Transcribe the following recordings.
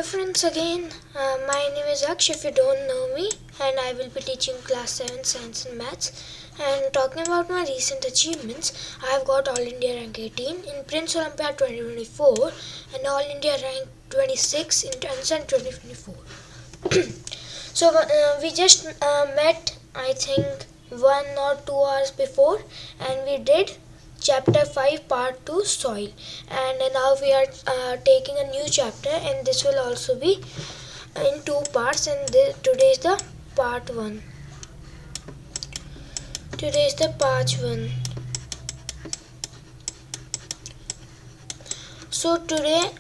friends again. My name is Aksh if you don't know me, and I will be teaching class 7 science and maths. And talking about my recent achievements, I have got All India rank 18 in Prince Olympiad 2024 and All India rank 26 in Transcend 2024. So we just met, I think, 1 or 2 hours before, and we did chapter 5 part 2 soil, and now we are taking a new chapter, and this will also be in 2 parts, and today is the part 1. Today is the part 1. So today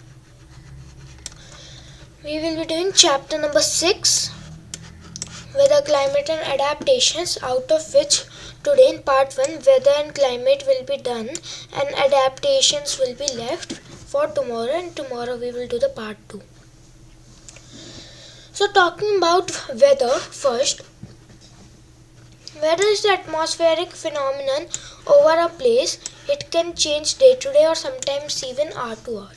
we will be doing chapter number 6, weather, climate and adaptations, out of which today in part 1 weather and climate will be done and adaptations will be left for tomorrow, and tomorrow we will do the part 2. So talking about weather first, weather is the atmospheric phenomenon over a place. It can change day to day or sometimes even hour to hour.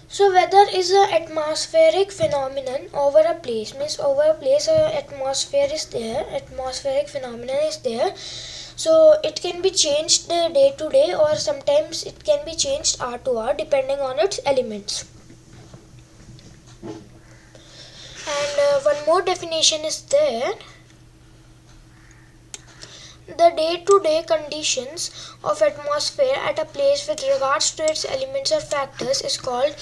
So weather is an atmospheric phenomenon over a place, means over a place atmosphere is there, atmospheric phenomenon is there. So it can be changed day to day or sometimes it can be changed hour to hour depending on its elements. And one more definition is there. The day-to-day conditions of atmosphere at a place with regards to its elements or factors is called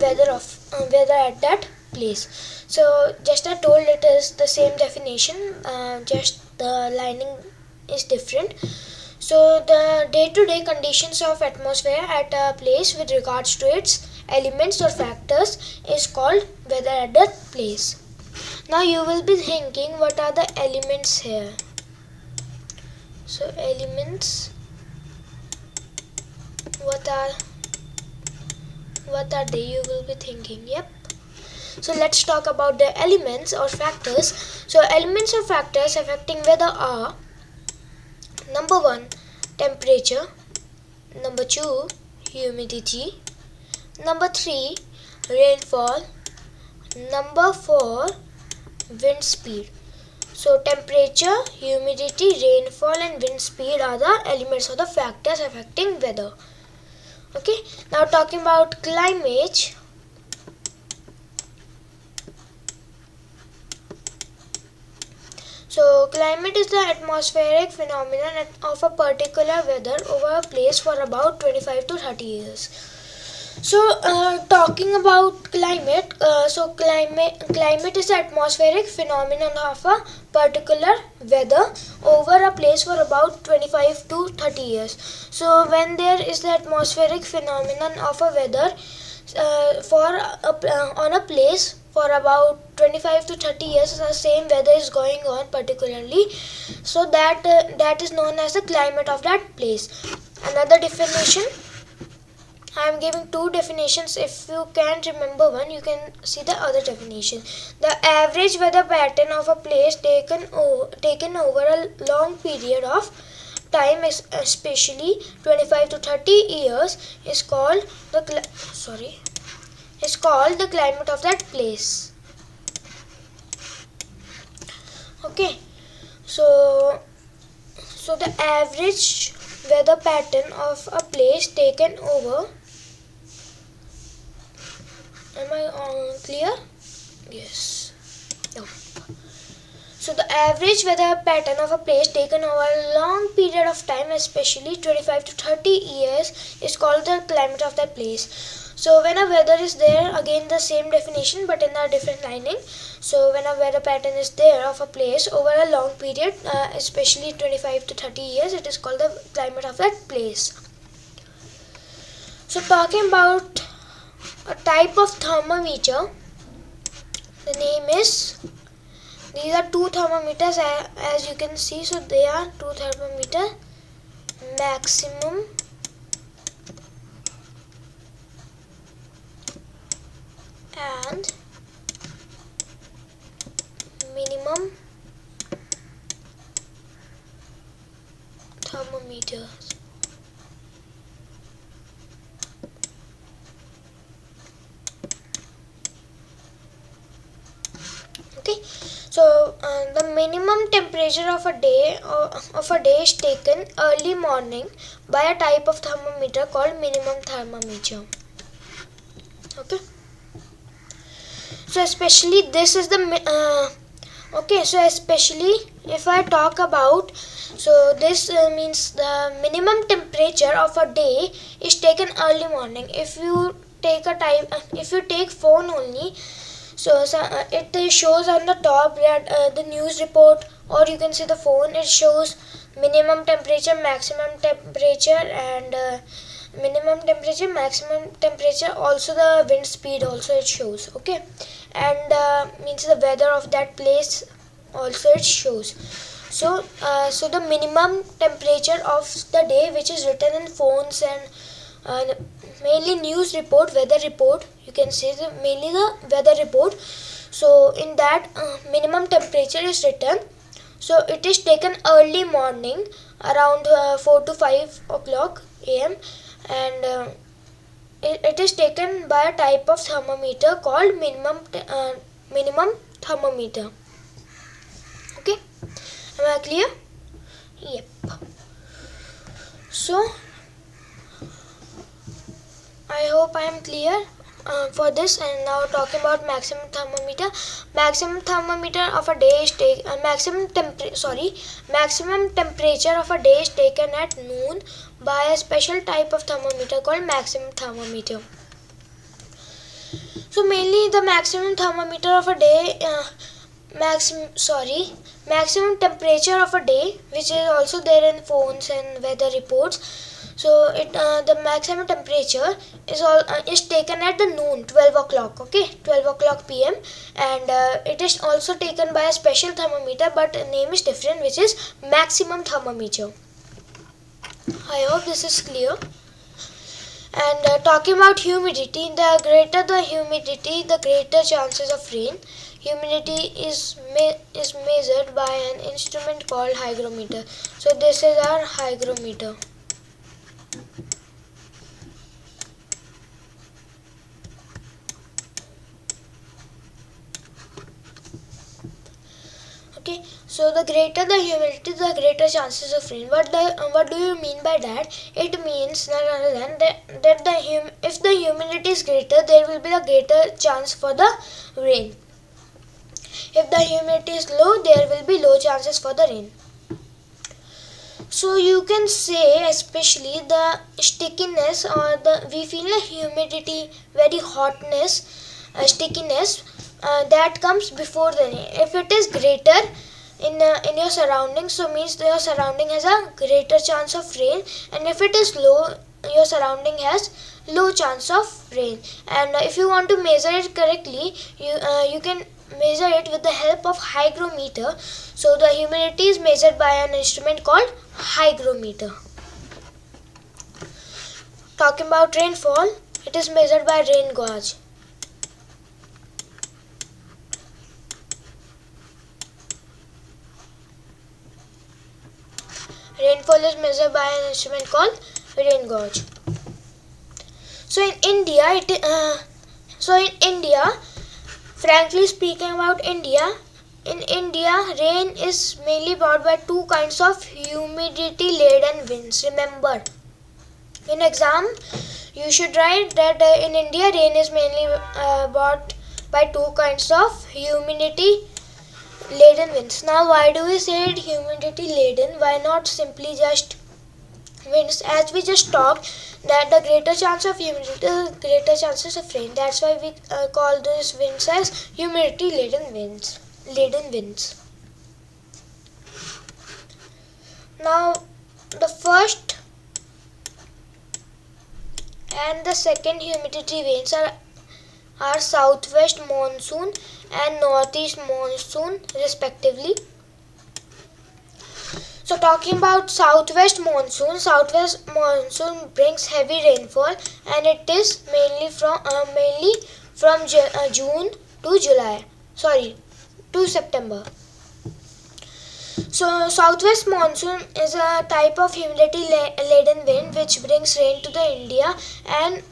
weather at that place. So just I told it is the same definition, just the lining is different. So the day-to-day conditions of atmosphere at a place with regards to its elements or factors is called weather at that place. Now you will be thinking, what are the elements here? So elements, what are they? You will be thinking. Yep. So let's talk about the elements or factors. So elements or factors affecting weather are: number 1, temperature; number 2, humidity; number 3, rainfall; number 4, wind speed. So temperature, humidity, rainfall and wind speed are the elements or the factors affecting weather. Okay, now talking about climate. So climate is the atmospheric phenomenon of a particular weather over a place for about 25 to 30 years. So talking about climate, climate is the atmospheric phenomenon of a particular weather over a place for about 25 to 30 years. So when there is the atmospheric phenomenon of a weather on a place for about 25 to 30 years, the same weather is going on particularly, so that is known as the climate of that place. Another definition, I am giving 2 definitions. If you can't remember one, you can see the other definition. The average weather pattern of a place taken over a long period of time, especially 25 to 30 years, is called the climate of that place. Okay, so the average weather pattern of a place taken over. Am I clear? Yes. No. So the average weather pattern of a place taken over a long period of time, especially 25 to 30 years, is called the climate of that place. So when a weather is there, again the same definition but in a different lining. So when a weather pattern is there of a place over a long period, especially 25 to 30 years, it is called the climate of that place. So talking about a type of thermometer, the name is, these are 2 thermometers as you can see. So they are 2 thermometers, maximum and minimum thermometers. minimum temperature of a day is taken early morning by a type of thermometer called minimum thermometer. Okay. So especially this is the okay. So especially if I talk about, so this means the minimum temperature of a day is taken early morning. If you take a time, if you take phone only, so it shows on the top that the news report, or you can say the phone, it shows minimum temperature, maximum temperature, and minimum temperature, maximum temperature, also the wind speed also it shows. Okay. And means the weather of that place also it shows. So so the minimum temperature of the day, which is written in phones and mainly news report, weather report, you can say mainly the weather report. So in that minimum temperature is written. So it is taken early morning around 4 to 5 o'clock am, and it is taken by a type of thermometer called minimum thermometer. Okay, am I clear? Yep. So I hope I am clear for this. And now talking about maximum thermometer. Maximum thermometer of a day is maximum temperature of a day is taken at noon by a special type of thermometer called maximum thermometer. So mainly the maximum thermometer of a day, maximum temperature of a day, which is also there in phones and weather reports. So the maximum temperature is taken at the noon, 12 o'clock. Okay, 12 o'clock p.m. and it is also taken by a special thermometer, but the name is different, which is maximum thermometer. I hope this is clear. And talking about humidity, the greater the humidity, the greater chances of rain. Humidity is measured by an instrument called hygrometer. So this is our hygrometer. Okay, so the greater the humidity, the greater chances of rain. What do you mean by that? It means none other than that if the humidity is greater, there will be a greater chance for the rain. If the humidity is low, there will be low chances for the rain. So you can say, especially the stickiness, or we feel the humidity, very hotness, stickiness that comes before the rain. If it is greater in your surroundings, so means your surrounding has a greater chance of rain, and if it is low, your surrounding has low chance of rain. And if you want to measure it correctly, you can measure it with the help of hygrometer. So the humidity is measured by an instrument called hygrometer. Talking about rainfall, it is measured by rain gauge. Rainfall is measured by an instrument called rain gauge. So in India, frankly speaking about India, in India, rain is mainly brought by two kinds of humidity-laden winds. Remember, in exam, you should write that in India, rain is mainly brought by two kinds of humidity-laden winds. Now, why do we say it humidity-laden? Why not simply just winds? As we just talked, that the greater chance of humidity, the greater chances of rain. That's why we call these winds as humidity-laden winds. Now, the first and the second humidity winds are southwest monsoon and northeast monsoon respectively. So talking about southwest monsoon brings heavy rainfall, and it is mainly from June to July. To September. So southwest monsoon is a type of humidity-laden wind which brings rain to the India, and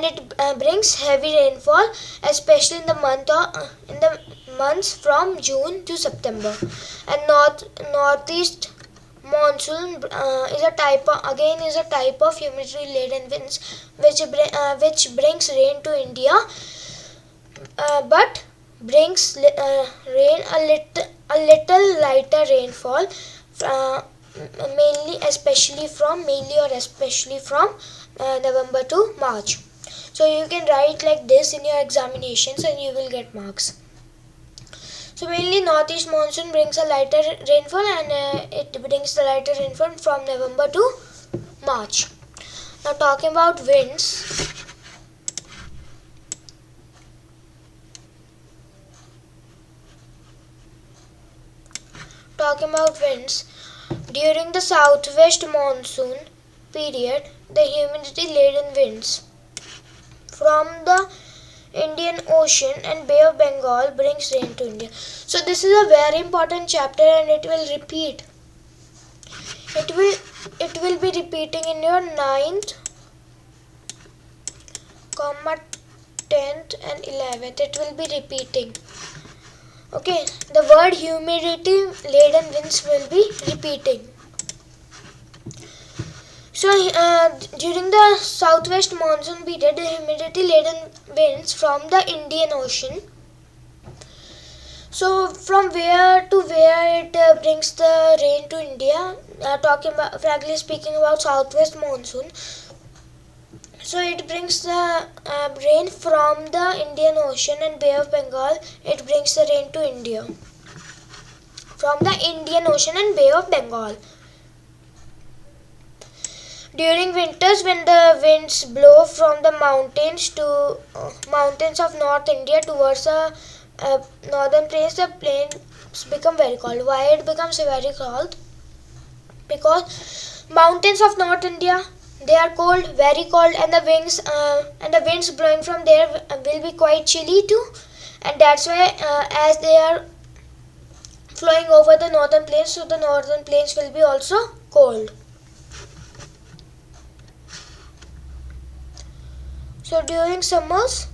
it brings heavy rainfall, especially in the months from June to September. And northeast monsoon is a type of humidity laden winds which brings rain to India, but brings a little lighter rainfall, uh, mainly or especially from November to March. So you can write like this in your examinations and you will get marks. So mainly northeast monsoon brings a lighter rainfall, and it brings the lighter rainfall from November to March. Now talking about winds. During the southwest monsoon period, the humidity-laden winds from the Indian Ocean and Bay of Bengal brings rain to India. So this is a very important chapter, and it will repeat. It will be repeating in your 9th, 10th and 11th. It will be repeating. Okay, the word humidity laden winds will be repeating. So during the southwest monsoon period, the humidity laden winds from the Indian Ocean. So from where to where it brings the rain to India? Frankly speaking about southwest monsoon. So it brings the rain from the Indian Ocean and Bay of Bengal. It brings the rain to India from the Indian Ocean and Bay of Bengal. During winters, when the winds blow from the mountains of North India towards the northern plains, the plains become very cold. Why it becomes very cold? Because mountains of North India, they are cold, very cold, and the winds blowing from there will be quite chilly too, and that's why as they are flowing over the northern plains, so the northern plains will be also cold. So during summers,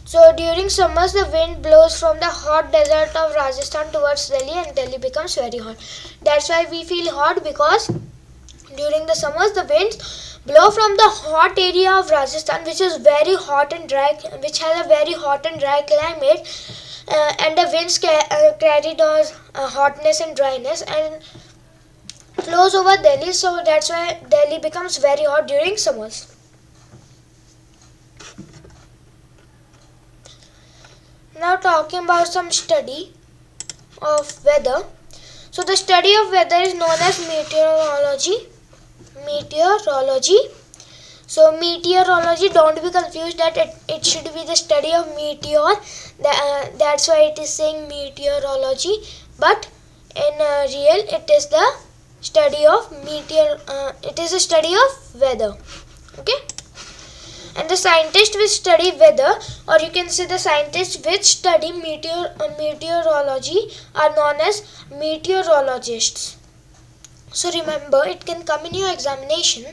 the wind blows from the hot desert of Rajasthan towards Delhi, and Delhi becomes very hot. That's why we feel hot, because during the summers the winds blow from the hot area of Rajasthan, which is very hot and dry, which has a very hot and dry climate, and the winds carry those hotness and dryness and flows over Delhi. So that's why Delhi becomes very hot during summers. Now talking about some study of weather. So the study of weather is known as meteorology. So meteorology, don't be confused that it should be the study of meteor. That's why it is saying meteorology. But in real, it is the study of it is a study of weather. Okay. And the scientists which study weather, or you can say the scientists which study meteorology, are known as meteorologists. So remember, it can come in your examination.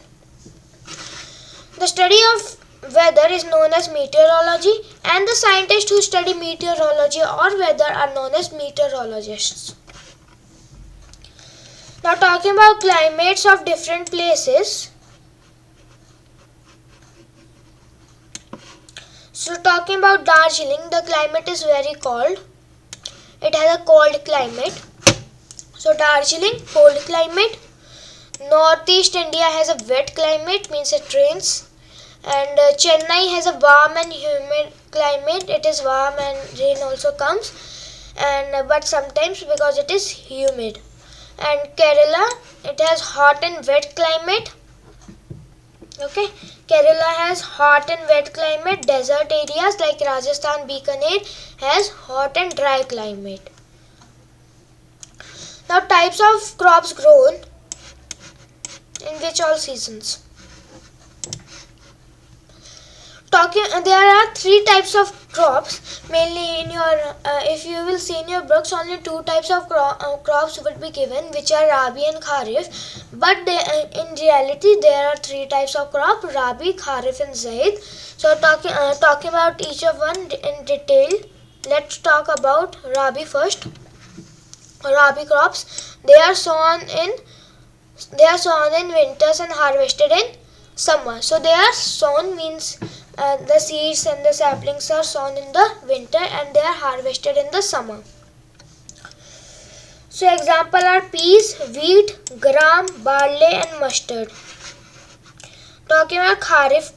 The study of weather is known as meteorology, and the scientists who study meteorology or weather are known as meteorologists. Now talking about climates of different places. So talking about Darjeeling, the climate is very cold. It has a cold climate. So Darjeeling, cold climate. Northeast India has a wet climate, means it rains. And Chennai has a warm and humid climate. It is warm and rain also comes, and but sometimes because it is humid. And Kerala, it has hot and wet climate. Okay, Kerala has hot and wet climate. Desert areas like Rajasthan, Bikaner has hot and dry climate. Now types of crops grown in which all seasons. There are three types of crops. Mainly in your, if you will see in your books, only two types of crops would be given, which are Rabi and Kharif. But in reality, there are three types of crop: Rabi, Kharif, and Zaid. So talking about each of one in detail. let's talk about Rabi first. Rabi crops, they are sown in winters and harvested in summer. So they are sown means the seeds and the saplings are sown in the winter and they are harvested in the summer. So example are peas, wheat, gram, barley and mustard. Talking about kharif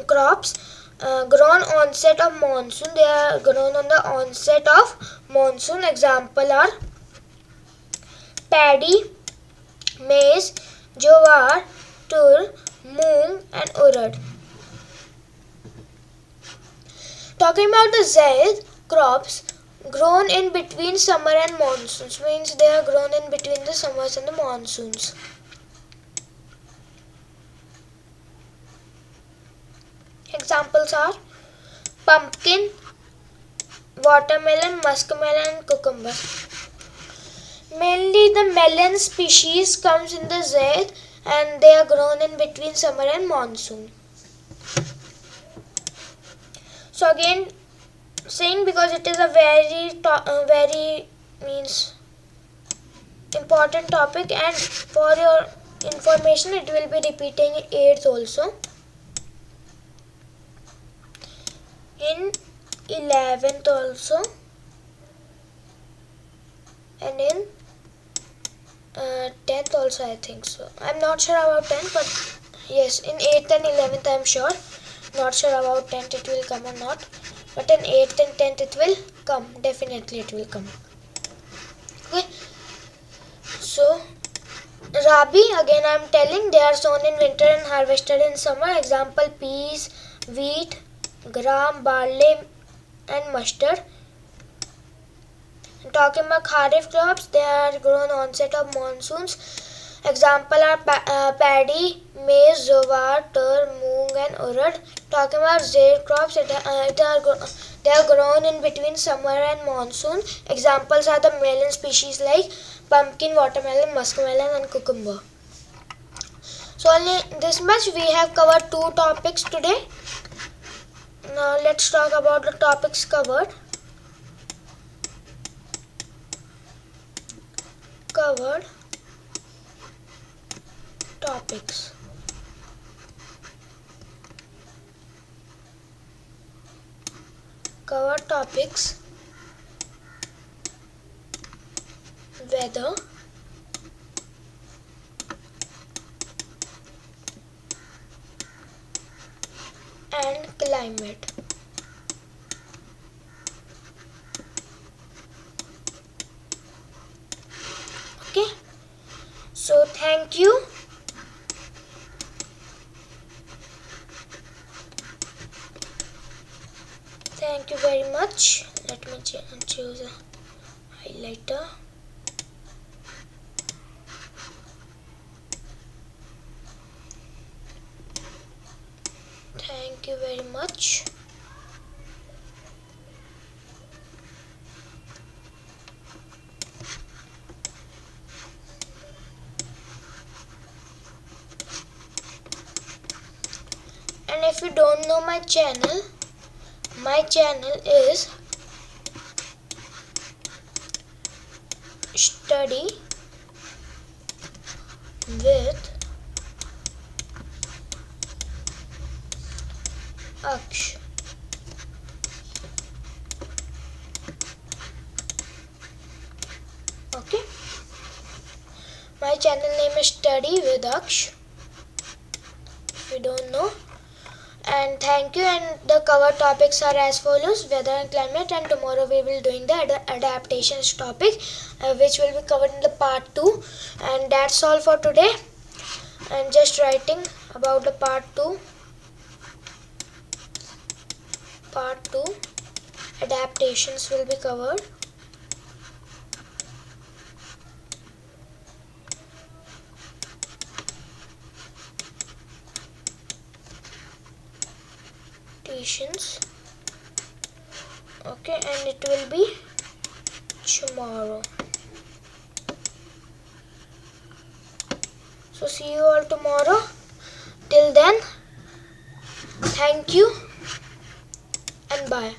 crops, grown onset of monsoon. They are grown on the onset of monsoon. Example are paddy, maize, jowar, tur, moong and urad. Talking about the zaid crops, grown in between summer and monsoons, means they are grown in between the summers and the monsoons. Examples are pumpkin, watermelon, muskmelon and cucumber. Mainly the melon species comes in the zaid and they are grown in between summer and monsoon. So again saying, because it is a very means important topic, and for your information it will be repeating in 8th also, in 11th also, and in 10th also, I think so. I'm not sure about 10th, but yes, in 8th and 11th I'm sure. Not sure about 10th it will come or not, but in 8th and 10th it will come. Definitely it will come. Okay. So Rabi, again I'm telling, they are sown in winter and harvested in summer. Example peas, wheat, gram, barley and mustard. Talking about kharif crops, they are grown onset of monsoons. Example are paddy, maize, jowar, tur, moong and urad. Talking about zaid crops, they are grown in between summer and monsoon. Examples are the melon species like pumpkin, watermelon, muskmelon and cucumber. So only this much we have covered 2 topics today. Now let's talk about the topics covered. Topics. Covered topics: weather, and climate. Okay, so thank you. Thank you very much. Let me choose a highlighter. Thank you very much. And if you don't know my channel is Study with Aksh. Okay, my channel name is Study with Aksh, if you don't know. And thank you. And the cover topics are as follows: weather and climate, and tomorrow we will doing the adaptations topic, which will be covered in the part 2. And that's all for today. I'm just writing about the part 2. Adaptations will be covered. Okay, and it will be tomorrow. So see you all tomorrow. Till then, thank you and bye.